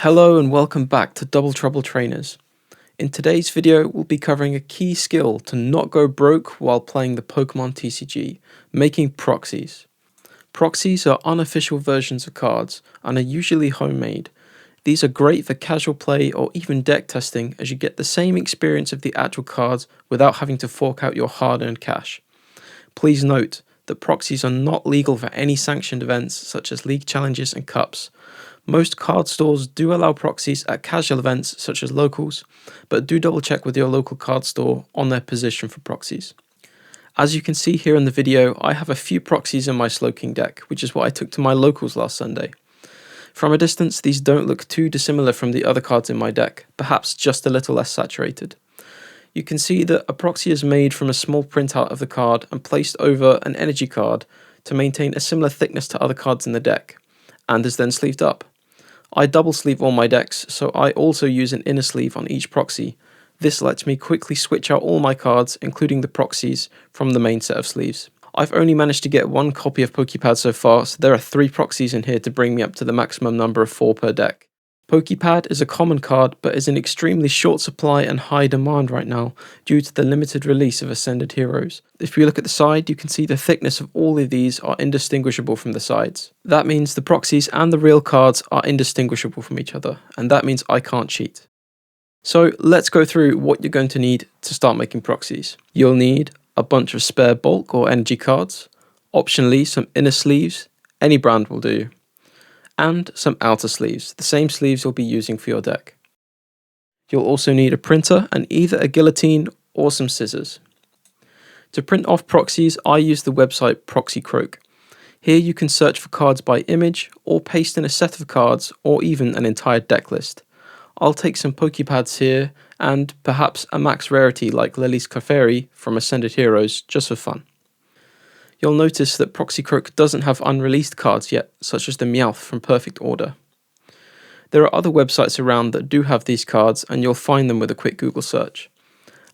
Hello and welcome back to Double Trouble Trainers. In today's video, we'll be covering a key skill to not go broke while playing the Pokemon TCG, making proxies. Proxies are unofficial versions of cards and are usually homemade. These are great for casual play or even deck testing, as you get the same experience of the actual cards without having to fork out your hard-earned cash. Please note that proxies are not legal for any sanctioned events such as league challenges and cups. Most card stores do allow proxies at casual events such as locals, but do double check with your local card store on their position for proxies. As you can see here in the video, I have a few proxies in my Slowking deck, which is what I took to my locals last Sunday. From a distance, these don't look too dissimilar from the other cards in my deck, perhaps just a little less saturated. You can see that a proxy is made from a small printout of the card and placed over an energy card to maintain a similar thickness to other cards in the deck, and is then sleeved up. I double sleeve all my decks, so I also use an inner sleeve on each proxy. This lets me quickly switch out all my cards, including the proxies, from the main set of sleeves. I've only managed to get one copy of Pokepad so far, so there are 3 proxies in here to bring me up to the maximum number of 4 per deck. Pokepad is a common card, but is in extremely short supply and high demand right now due to the limited release of Ascended Heroes. If we look at the side, you can see the thickness of all of these are indistinguishable from the sides. That means the proxies and the real cards are indistinguishable from each other, and that means I can't cheat. So let's go through what you're going to need to start making proxies. You'll need a bunch of spare bulk or energy cards, optionally some inner sleeves, any brand will do, and some outer sleeves, the same sleeves you'll be using for your deck. You'll also need a printer and either a guillotine or some scissors. To print off proxies, I use the website Proxy. Here you can search for cards by image or paste in a set of cards or even an entire deck list. I'll take some Pokepads here and perhaps a max rarity like Lily's Clefairy from Ascended Heroes just for fun. You'll notice that Proxy doesn't have unreleased cards yet, such as the Meowth from Perfect Order. There are other websites around that do have these cards, and you'll find them with a quick Google search.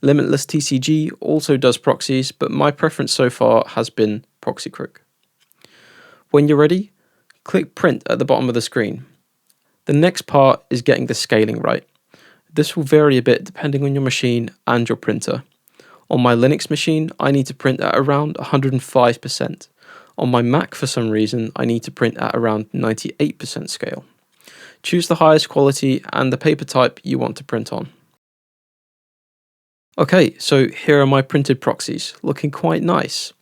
Limitless TCG also does proxies, but my preference so far has been Proxy. When you're ready, click print at the bottom of the screen. The next part is getting the scaling right. This will vary a bit depending on your machine and your printer. On my Linux machine, I need to print at around 105%. On my Mac, for some reason, I need to print at around 98% scale. Choose the highest quality and the paper type you want to print on. Okay, so here are my printed proxies, looking quite nice.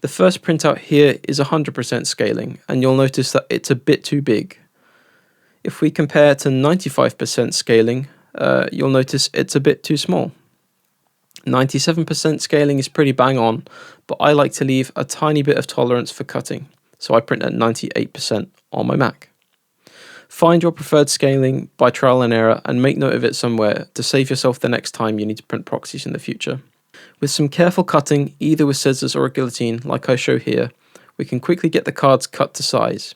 The first printout here is 100% scaling, and you'll notice that it's a bit too big. If we compare to 95% scaling, you'll notice it's a bit too small. 97% scaling is pretty bang on, but I like to leave a tiny bit of tolerance for cutting, so I print at 98% on my Mac. Find your preferred scaling by trial and error and make note of it somewhere to save yourself the next time you need to print proxies in the future. With some careful cutting, either with scissors or a guillotine like I show here, we can quickly get the cards cut to size.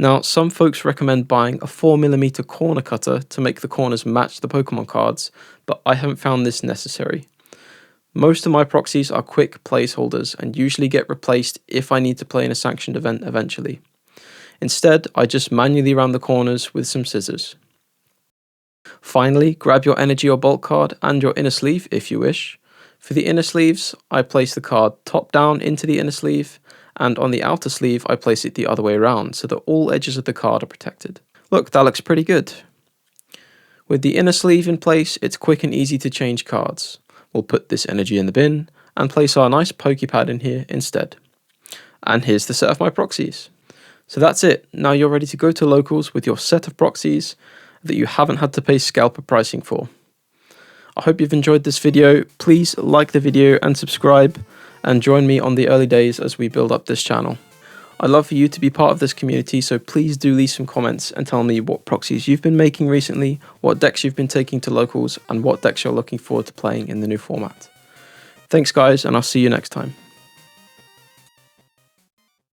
Now, some folks recommend buying a 4mm corner cutter to make the corners match the Pokemon cards, but I haven't found this necessary. Most of my proxies are quick placeholders and usually get replaced if I need to play in a sanctioned event eventually. Instead, I just manually round the corners with some scissors. Finally, grab your energy or bulk card and your inner sleeve if you wish. For the inner sleeves, I place the card top down into the inner sleeve, and on the outer sleeve I place it the other way around so that all edges of the card are protected. Look, that looks pretty good. With the inner sleeve in place, it's quick and easy to change cards. We'll put this energy in the bin and place our nice Pokepad in here instead. And here's the set of my proxies. So that's it. Now you're ready to go to locals with your set of proxies that you haven't had to pay scalper pricing for. I hope you've enjoyed this video. Please like the video and subscribe, and join me on the early days as we build up this channel. I'd love for you to be part of this community, so please do leave some comments and tell me what proxies you've been making recently, what decks you've been taking to locals, and what decks you're looking forward to playing in the new format. Thanks guys, and I'll see you next time.